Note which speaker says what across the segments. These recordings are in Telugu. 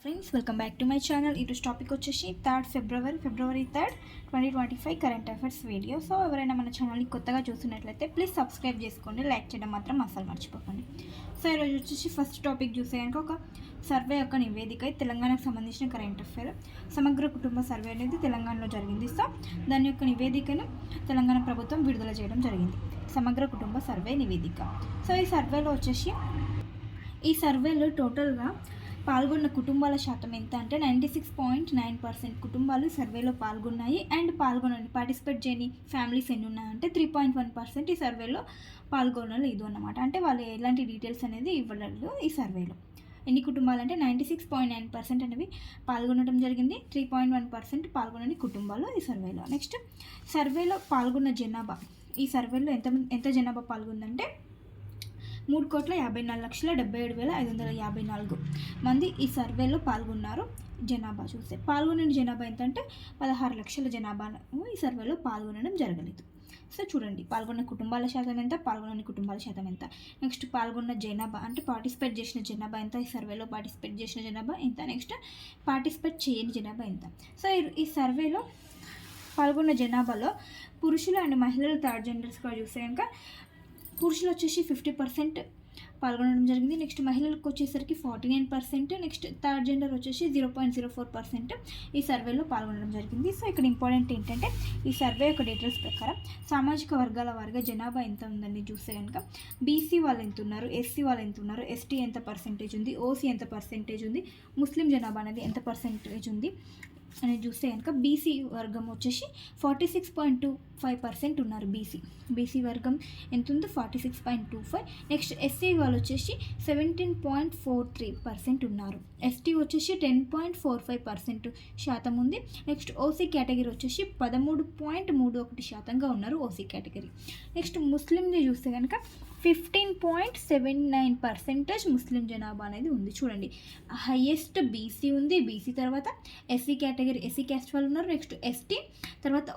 Speaker 1: Friends, welcome back to my channel. ఈరోజు టాపిక్ వచ్చేసి ఫిబ్రవరి 3, 2025 కరెంట్ అఫైర్స్ వీడియో. సో ఎవరైనా మన ఛానల్ని కొత్తగా చూస్తున్నట్లయితే ప్లీజ్ సబ్స్క్రైబ్ చేసుకోండి, లైక్ చేయడం మాత్రం అస్సలు మర్చిపోకండి. సో ఈరోజు వచ్చేసి ఫస్ట్ టాపిక్ చూసే కనుక ఒక సర్వే యొక్క నివేదిక, తెలంగాణకు సంబంధించిన కరెంట్ అఫైర్ సమగ్ర కుటుంబ సర్వే అనేది తెలంగాణలో జరిగింది. సో దాని యొక్క నివేదికను తెలంగాణ ప్రభుత్వం విడుదల చేయడం జరిగింది, సమగ్ర కుటుంబ సర్వే నివేదిక. సో ఈ సర్వేలో టోటల్గా పాల్గొన్న కుటుంబాల శాతం ఎంత అంటే 96.9% కుటుంబాలు సర్వేలో పాల్గొన్నాయి. అండ్ పార్టిసిపేట్ చేయని ఫ్యామిలీస్ ఎన్ని ఉన్నాయంటే 3.1% ఈ సర్వేలో పాల్గొనలేదు అన్నమాట. అంటే వాళ్ళు ఎలాంటి డీటెయిల్స్ అనేది ఇవ్వలేదు. ఈ సర్వేలో ఎన్ని కుటుంబాలు అంటే 96.9% అనేవి పాల్గొనడం జరిగింది, 3.1% పాల్గొనని కుటుంబాలు ఈ సర్వేలో. నెక్స్ట్ సర్వేలో పాల్గొన్న జనాభా, ఈ సర్వేలో ఎంత జనాభా పాల్గొందంటే 3,54,77,554 మంది ఈ సర్వేలో పాల్గొన్నారు. జనాభా చూస్తే పాల్గొన్న జనాభా ఎంత అంటే 16 లక్షల జనాభా ఈ సర్వేలో పాల్గొనడం జరగలేదు. సో చూడండి, పాల్గొన్న కుటుంబాల శాతం ఎంత, పాల్గొనని కుటుంబాల శాతం ఎంత. నెక్స్ట్ పాల్గొన్న జనాభా అంటే పార్టిసిపేట్ చేసిన జనాభా ఎంత, ఈ సర్వేలో పార్టిసిపేట్ చేసిన జనాభా ఎంత. నెక్స్ట్ పార్టిసిపేట్ చేయని జనాభా ఎంత. సో ఈ సర్వేలో పాల్గొన్న జనాభాలో పురుషులు అండ్ మహిళలు థర్డ్ జెండర్స్గా చూస్తే కనుక పురుషులు వచ్చేసి 50% పాల్గొనడం జరిగింది. నెక్స్ట్ మహిళలకు వచ్చేసరికి 49%. నెక్స్ట్ థర్డ్ జెండర్ వచ్చేసి 0.04% ఈ సర్వేలో పాల్గొనడం జరిగింది. సో ఇక్కడ ఇంపార్టెంట్ ఏంటంటే ఈ సర్వే యొక్క డీటెయిల్స్ ప్రకారం సామాజిక వర్గాల వారిగా జనాభా ఎంత ఉందని చూస్తే కనుక బీసీ వాళ్ళు ఎంత ఉన్నారు, ఎస్సీ వాళ్ళు ఎంత ఉన్నారు, ఎస్టీ ఎంత పర్సెంటేజ్ ఉంది, ఓసీ ఎంత పర్సెంటేజ్ ఉంది, ముస్లిం జనాభా అనేది ఎంత పర్సెంటేజ్ ఉంది అనేది చూస్తే కనుక బీసీ వర్గం వచ్చేసి 46.25% ఉన్నారు. బీసీ వర్గం ఎంత ఉందో 46.25. నెక్స్ట్ ఎస్సీ వాళ్ళు వచ్చేసి 17.43% ఉన్నారు. ఎస్టీ వచ్చేసి 10.45% శాతం ఉంది. నెక్స్ట్ ఓసీ కేటగిరీ వచ్చేసి 13.31% ఉన్నారు ఓసీ కేటగిరీ. నెక్స్ట్ ముస్లింని చూస్తే కనుక 15.79% ముస్లిం జనాభా అనేది ఉంది. చూడండి, హైయెస్ట్ బీసీ ఉంది, బీసీ తర్వాత ఎస్సీ కేటగిరీ, ఎస్సీ క్యాస్ట్ వాళ్ళు ఉన్నారు. నెక్స్ట్ తర్వాత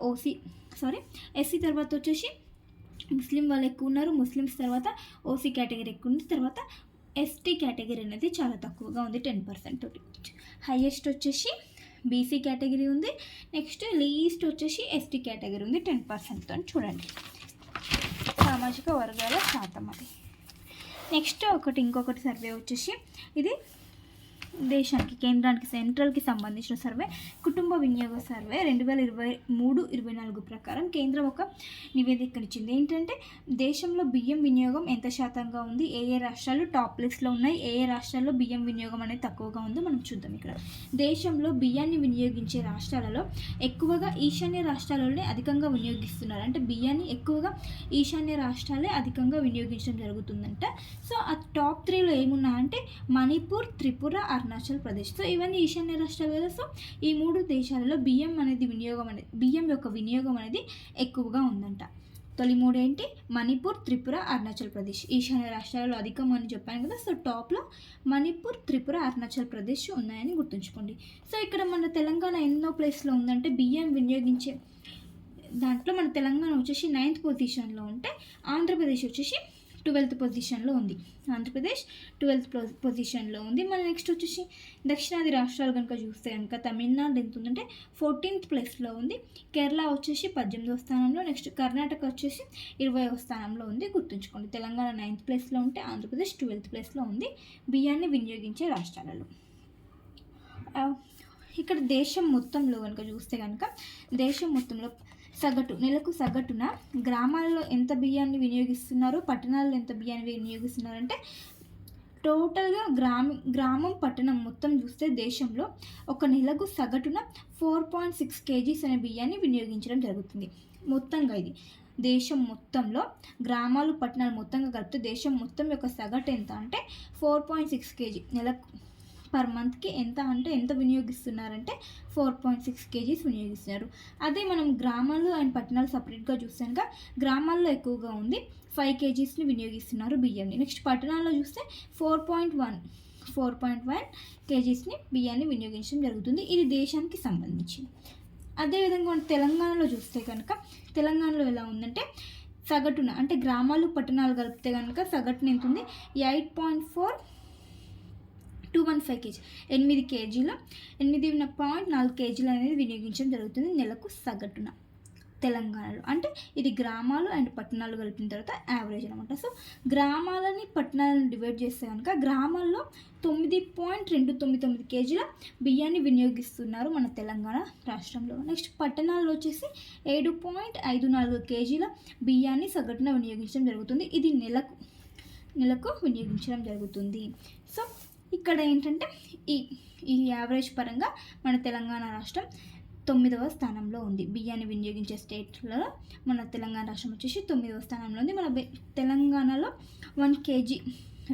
Speaker 1: ఎస్సీ తర్వాత వచ్చేసి ముస్లిం వాళ్ళు ఎక్కువ ఉన్నారు, ముస్లిమ్స్ తర్వాత ఓసీ కేటగిరీ ఎక్కువ ఉంది, తర్వాత ఎస్టీ కేటగిరీ అనేది చాలా తక్కువగా ఉంది 10% తోటి. హైయెస్ట్ వచ్చేసి బీసీ కేటగిరీ ఉంది, నెక్స్ట్ లీస్ట్ వచ్చేసి ఎస్టీ కేటగిరీ ఉంది 10%తో. చూడండి, సామాజిక వర్గాల శాతం అది. నెక్స్ట్ ఇంకొకటి సర్వే వచ్చేసి ఇది దేశానికి, కేంద్రానికి, సెంట్రల్కి సంబంధించిన సర్వే, కుటుంబ వినియోగ సర్వే 2023-24 ప్రకారం కేంద్రం ఒక నివేదికనిచ్చింది. ఏంటంటే దేశంలో బియ్యం వినియోగం ఎంత శాతంగా ఉంది, ఏ రాష్ట్రాలు టాప్ లిస్ట్లో ఉన్నాయి, ఏ రాష్ట్రాల్లో బియ్యం వినియోగం అనేది తక్కువగా ఉందో మనం చూద్దాం. ఇక్కడ దేశంలో బియ్యాన్ని వినియోగించే రాష్ట్రాలలో ఎక్కువగా ఈశాన్య రాష్ట్రాలలోనే అధికంగా వినియోగిస్తున్నారు. అంటే బియ్యాన్ని ఎక్కువగా ఈశాన్య రాష్ట్రాలే అధికంగా వినియోగించడం జరుగుతుందంట. సో ఆ టాప్ 3లో ఏమున్నా అంటే మణిపూర్, త్రిపుర, అరుణాచల్ ప్రదేశ్. సో ఇవన్నీ ఈశాన్య రాష్ట్రాలు కదా. సో ఈ 3 దేశాలలో బియ్యం యొక్క వినియోగం అనేది ఎక్కువగా ఉందంట. తొలి 3 ఏంటి? మణిపూర్, త్రిపుర, అరుణాచల్ ప్రదేశ్. ఈశాన్య రాష్ట్రాలలో అధికం అని చెప్పాను కదా. సో టాప్లో మణిపూర్, త్రిపుర, అరుణాచల్ ప్రదేశ్ ఉన్నాయని గుర్తుంచుకోండి. సో ఇక్కడ మన తెలంగాణ ఎన్నో ప్లేస్లో ఉందంటే బియ్యం వినియోగించే దాంట్లో మన తెలంగాణ వచ్చేసి 9th పొజిషన్లో ఉంటే ఆంధ్రప్రదేశ్ వచ్చేసి 12th పొజిషన్లో ఉంది. ఆంధ్రప్రదేశ్ 12th పొజిషన్లో ఉంది. మన నెక్స్ట్ వచ్చేసి దక్షిణాది రాష్ట్రాలు కనుక చూస్తే కనుక తమిళనాడు ఎంత ఉందంటే 14th ప్లేస్లో ఉంది. కేరళ వచ్చేసి 18వ స్థానంలో, నెక్స్ట్ కర్ణాటక వచ్చేసి 20వ స్థానంలో ఉంది. గుర్తుంచుకోండి, తెలంగాణ 9th ప్లేస్లో ఉంటే ఆంధ్రప్రదేశ్ 12th ప్లేస్లో ఉంది బియ్యాన్ని వినియోగించే రాష్ట్రాలలో. ఇక్కడ దేశం మొత్తంలో కనుక చూస్తే కనుక దేశం మొత్తంలో నెలకు సగటున గ్రామాలలో ఎంత బియ్యాన్ని వినియోగిస్తున్నారు, పట్టణాల్లో ఎంత బియ్యాన్ని వినియోగిస్తున్నారంటే టోటల్గా గ్రామం పట్టణం మొత్తం చూస్తే దేశంలో ఒక నెలకు సగటున 4.6 kgs అనే బియ్యాన్ని వినియోగించడం జరుగుతుంది. మొత్తంగా ఇది దేశం మొత్తంలో గ్రామాలు పట్టణాలు మొత్తంగా కలిపితే దేశం మొత్తం యొక్క సగటు ఎంత అంటే 4.6 kg నెలకు పర్ మంత్కి ఎంత వినియోగిస్తున్నారంటే 4.6 kgs వినియోగిస్తున్నారు. అదే మనం గ్రామాలు అండ్ పట్టణాలు సపరేట్గా చూసాక గ్రామాల్లో ఎక్కువగా ఉంది, 5 kgsని వినియోగిస్తున్నారు బియ్యాన్ని. నెక్స్ట్ పట్టణాల్లో చూస్తే 4.1 kgsని బియ్యాన్ని వినియోగించడం జరుగుతుంది. ఇది దేశానికి సంబంధించి. అదేవిధంగా మనం తెలంగాణలో చూస్తే కనుక తెలంగాణలో ఎలా ఉందంటే సగటున అంటే గ్రామాలు పట్టణాలు కలిపితే కనుక సగటున ఎంత ఉంది 8.4 215 కేజీ 8 కేజీల 8.4 కేజీలు అనేది వినియోగించడం జరుగుతుంది నెలకు సగటున తెలంగాణలో. అంటే ఇది గ్రామాలు అండ్ పట్టణాలు కలిపిన తర్వాత యావరేజ్ అనమాట. సో గ్రామాలని పట్టణాలను డివైడ్ చేస్తే కనుక గ్రామాల్లో 9.299 కేజీల బియ్యాన్ని వినియోగిస్తున్నారు మన తెలంగాణ రాష్ట్రంలో. నెక్స్ట్ పట్టణాల్లో వచ్చేసి 7.54 కేజీల బియ్యాన్ని సగటున వినియోగించడం జరుగుతుంది. ఇది నెలకు వినియోగించడం జరుగుతుంది. సో ఇక్కడ ఏంటంటే ఈ యావరేజ్ పరంగా మన తెలంగాణ రాష్ట్రం 9వ స్థానంలో ఉంది. బియ్యాన్ని వినియోగించే స్టేట్లలో మన తెలంగాణ రాష్ట్రం వచ్చేసి 9వ స్థానంలో ఉంది. మన తెలంగాణలో 1 కేజీ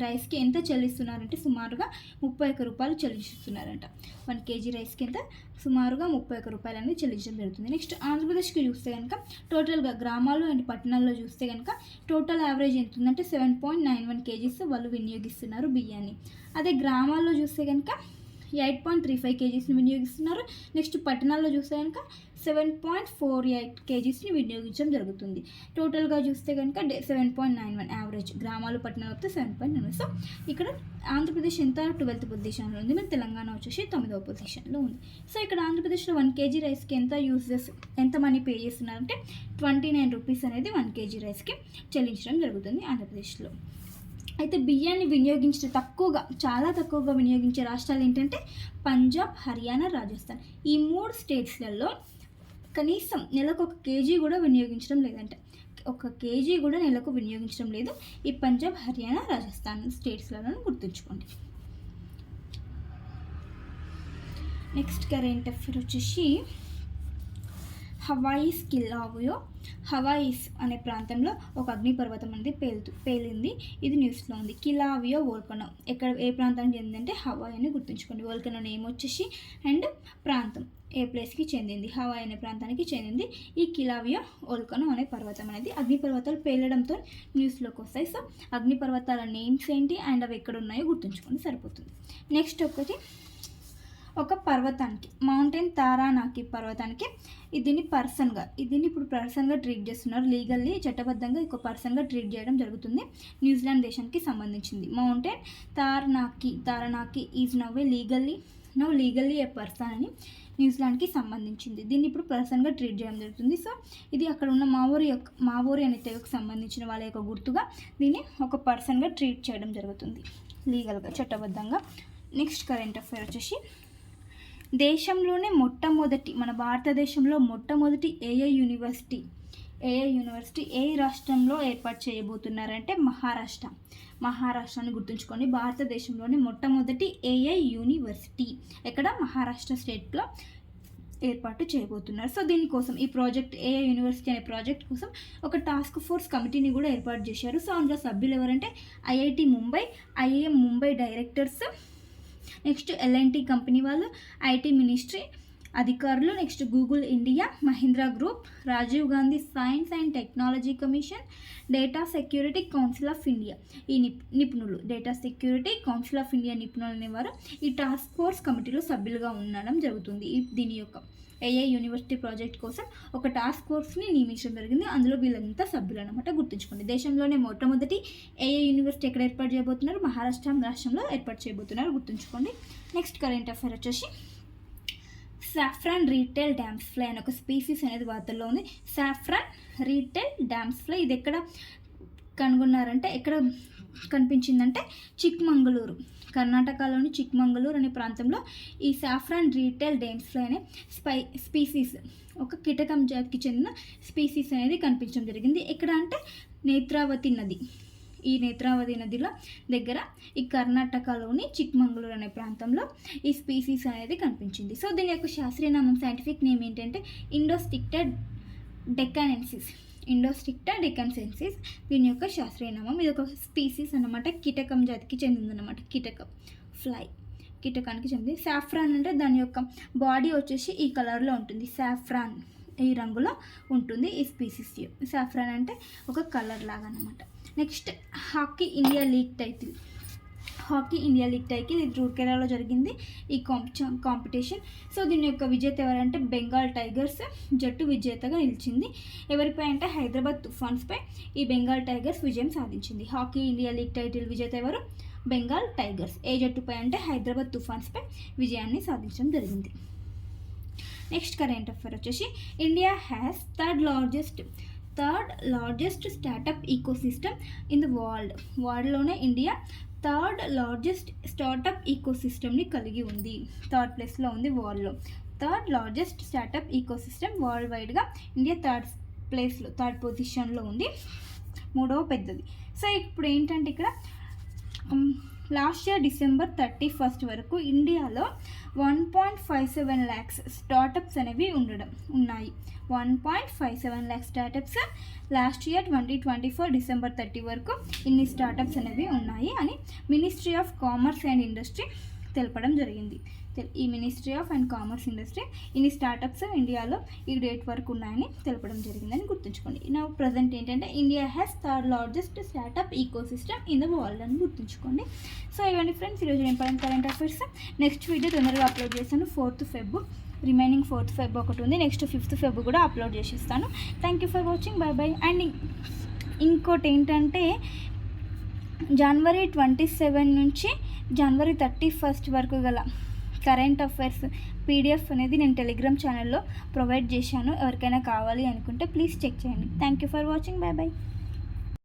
Speaker 1: రైస్కి ఎంత చెల్లిస్తున్నారంటే సుమారుగా 31 రూపాయలు చెల్లిస్తున్నారంట. 1 కేజీ రైస్కి ఎంత సుమారుగా 31 రూపాయలు అనేది చెల్లించడం జరుగుతుంది. నెక్స్ట్ ఆంధ్రప్రదేశ్కి చూస్తే కనుక టోటల్గా గ్రామాలు అండ్ పట్టణాల్లో చూస్తే కనుక టోటల్ యావరేజ్ ఎంత ఉందంటే 7.91 కేజీస్ వాళ్ళు వినియోగిస్తున్నారు బియ్యాన్ని. అదే గ్రామాల్లో చూస్తే కనుక 8.35 కేజీస్ని వినియోగిస్తున్నారు. నెక్స్ట్ పట్టణాల్లో చూస్తే కనుక 7.48 కేజీస్ని వినియోగించడం జరుగుతుంది. టోటల్గా చూస్తే కనుక 7.91 యావరేజ్. గ్రామాలు పట్టణాలు వస్తే 7.91. సో ఇక్కడ ఆంధ్రప్రదేశ్ ఎంత 12th పొజిషన్లో ఉంది, మన తెలంగాణ వచ్చేసి 9వ పొజిషన్లో ఉంది. సో ఇక్కడ ఆంధ్రప్రదేశ్లో 1 కేజీ రైస్కి ఎంత మనీ పే చేస్తున్నారంటే 29 రూపీస్ అనేది 1 కేజీ రైస్కి చెల్లించడం జరుగుతుంది ఆంధ్రప్రదేశ్లో. అయితే బియ్యాన్ని చాలా తక్కువగా వినియోగించే రాష్ట్రాలు ఏంటంటే పంజాబ్, హర్యానా, రాజస్థాన్. ఈ 3 స్టేట్స్లలో కనీసం నెలకు 1 కేజీ కూడా వినియోగించడం లేదంట. 1 కేజీ కూడా నెలకు వినియోగించడం లేదు ఈ పంజాబ్, హర్యానా, రాజస్థాన్ స్టేట్స్లలో గుర్తుంచుకోండి. నెక్స్ట్ కరెంట్ అఫైర్ వచ్చేసి హవాయిస్ కిలావియో. హవాయిస్ అనే ప్రాంతంలో ఒక అగ్నిపర్వతం అనేది పేలింది. ఇది న్యూస్లో ఉంది. కిలావియో వోల్కనో ఏ ప్రాంతానికి చెందిందంటే హవాయి అని గుర్తుంచుకోండి. వోల్కనో నేమ్ వచ్చేసి అండ్ ప్రాంతం ఏ ప్లేస్కి చెందింది, హవాయి అనే ప్రాంతానికి చెందింది ఈ కిలావియో వోల్కనో అనే పర్వతం అనేది. అగ్నిపర్వతాలు పేలడంతో న్యూస్లోకి వస్తాయి. సో అగ్నిపర్వతాల నేమ్స్ ఏంటి అండ్ అవి ఎక్కడ ఉన్నాయో గుర్తుంచుకోండి సరిపోతుంది. నెక్స్ట్ ఒక పర్వతానికి మౌంటైన్ తారానాకి పర్వతానికి దీన్ని ఇప్పుడు పర్సన్గా ట్రీట్ చేస్తున్నారు. లీగల్లీ చట్టబద్ధంగా ఒక పర్సన్గా ట్రీట్ చేయడం జరుగుతుంది. న్యూజిలాండ్ దేశానికి సంబంధించింది. Mountain Taranaki is now legally a person అని న్యూజిలాండ్కి సంబంధించింది. దీన్ని ఇప్పుడు పర్సన్గా ట్రీట్ చేయడం జరుగుతుంది. సో ఇది అక్కడ ఉన్న మావోరి అనే తెగకు సంబంధించిన వాళ్ళ యొక్క గుర్తుగా దీన్ని ఒక పర్సన్గా ట్రీట్ చేయడం జరుగుతుంది లీగల్గా, చట్టబద్ధంగా. నెక్స్ట్ కరెంట్ అఫైర్ వచ్చేసి మన భారతదేశంలో మొట్టమొదటి ఏఐ యూనివర్సిటీ ఏ రాష్ట్రంలో ఏర్పాటు చేయబోతున్నారంటే మహారాష్ట్రాన్ని గుర్తుంచుకోండి. భారతదేశంలోని మొట్టమొదటి ఏఐ యూనివర్సిటీ ఎక్కడ మహారాష్ట్ర స్టేట్లో ఏర్పాటు చేయబోతున్నారు. సో దీనికోసం ఈ ప్రాజెక్ట్ ఏఐ యూనివర్సిటీ అనే ప్రాజెక్ట్ కోసం ఒక టాస్క్ ఫోర్స్ కమిటీని కూడా ఏర్పాటు చేశారు. సో అందులో సభ్యులు ఎవరంటే IIT Mumbai, IIM Mumbai directors, next LNT company వాళ్ళు, ఐటీ మినిస్ట్రీ అధికారులు, next Google India, Mahindra group, Rajiv Gandhi science and technology commission, data security council of India ఈ నిపుణులు, data security council of India నిపుణులు అనేవారు ఈ టాస్క్ ఫోర్స్ కమిటీలో సభ్యులుగా ఉండడం జరుగుతుంది. దీని యొక్క ఏఐ యూనివర్సిటీ ప్రాజెక్ట్ కోసం ఒక టాస్క్ ఫోర్స్ని నియమించడం జరిగింది. అందులో వీళ్ళంతా సభ్యులు అనమాట, గుర్తుంచుకోండి. దేశంలోనే మొట్టమొదటి ఏఐ యూనివర్సిటీ ఎక్కడ ఏర్పాటు చేయబోతున్నారు? మహారాష్ట్ర రాష్ట్రంలో ఏర్పాటు చేయబోతున్నారు, గుర్తుంచుకోండి. నెక్స్ట్ కరెంట్ అఫైర్ వచ్చేసి సాఫ్రాన్ రీటైల్ డ్యామ్స్ ఫ్లై అనే ఒక స్పీసీస్ అనేది వార్తల్లో ఉంది. సాఫ్రాన్ రీటైల్ డ్యామ్స్ ఫ్లై ఇది ఎక్కడ కనుగొన్నారంటే, ఎక్కడ కనిపించిందంటే చిక్మంగళూరు, కర్ణాటకలోని చిక్మంగళూరు అనే ప్రాంతంలో ఈ సాఫ్రాన్ రీటైల్ డ్యామ్స్ ఫ్లై అనే స్పీసీస్ ఒక కీటకం జాతికి చెందిన స్పీసీస్ అనేది కనిపించడం జరిగింది. ఎక్కడ అంటే నేత్రావతి నది, ఈ నేత్రావతి నదిలో దగ్గర ఈ కర్ణాటకలోని చిక్మంగళూరు అనే ప్రాంతంలో ఈ స్పీసీస్ అనేది కనిపించింది. సో దీని యొక్క శాస్త్రీయ నామం, సైంటిఫిక్ నేమ్ ఏంటంటే ఇండోస్టిక్టా డెకానెన్సిస్. దీని యొక్క శాస్త్రీయ నామం. ఇది ఒక స్పీసీస్ అన్నమాట, కీటకం జాతికి చెందిందన్నమాట. కీటకానికి చెందింది. సాఫ్రాన్ అంటే దాని యొక్క బాడీ వచ్చేసి ఈ కలర్లో ఉంటుంది. సాఫ్రాన్ ఈ రంగులో ఉంటుంది ఈ స్పీసీస్. సాఫ్రాన్ అంటే ఒక కలర్ లాగా అన్నమాట. Next hockey India league title ఇది రూర్కెలాలో జరిగింది ఈ కాంపిటీషన్. సో దీని యొక్క విజేత ఎవరంటే బెంగాల్ టైగర్స్ జట్టు విజేతగా నిలిచింది. ఎవరిపై అంటే హైదరాబాద్ తుఫాన్స్పై ఈ బెంగాల్ టైగర్స్ విజయం సాధించింది. హాకీ ఇండియా లీగ్ టైటిల్ విజేత ఎవరు? బెంగాల్ టైగర్స్. ఏజెట్టుపై అంటే హైదరాబాద్ తుఫాన్స్పై విజయాన్ని సాధించడం జరిగింది. నెక్స్ట్ కరెంట్ అఫైర్ వచ్చేసి India has third largest startup ecosystem in the వరల్డ్లోనే ఇండియా థర్డ్ లార్జెస్ట్ స్టార్టప్ ఈకో సిస్టమ్ని కలిగి ఉంది. థర్డ్ ప్లేస్లో ఉంది వరల్డ్లో. Third largest startup ecosystem world వైడ్గా ఇండియా థర్డ్ పొజిషన్లో ఉంది, మూడవ పెద్దది. సో ఇప్పుడు ఏంటంటే ఇక్కడ లాస్ట్ ఇయర్ December 31 వరకు ఇండియాలో 1.57 lakhs స్టార్టప్స్ అనేవి ఉన్నాయి. 1.57 lakhs startups last year 2024 December 30 వరకు ఇన్ని స్టార్టప్స్ అనేవి ఉన్నాయి అని ministry of commerce and industry తెలపడం జరిగింది. ఈ ministry of and commerce industry ఇన్ని స్టార్టప్స్ ఇండియాలో ఈ డేట్ వరకు ఉన్నాయని తెలపడం జరిగిందని గుర్తుంచుకోండి. నా ప్రజెంట్ ఏంటంటే India has third largest startup ecosystem in the world అని గుర్తుంచుకోండి. సో ఇవన్నీ ఫ్రెండ్స్ ఈరోజు important current affairs. Next video తొందరగా అప్లోడ్ చేస్తాను. 4th Feb remaining 4th Feb ఒకటి ఉంది. నెక్స్ట్ 5th Feb కూడా అప్లోడ్ చేసిస్తాను. Thank you for watching. Bye. And ఇంకోటి ఏంటంటే January 27 నుంచి January 31 వరకు గల కరెంట్ అఫైర్స్ PDF అనేది నేను టెలిగ్రామ్ ఛానల్లో ప్రొవైడ్ చేశాను. ఎవరికైనా కావాలి అనుకుంటే ప్లీజ్ చెక్ చేయండి. Thank you for watching. By.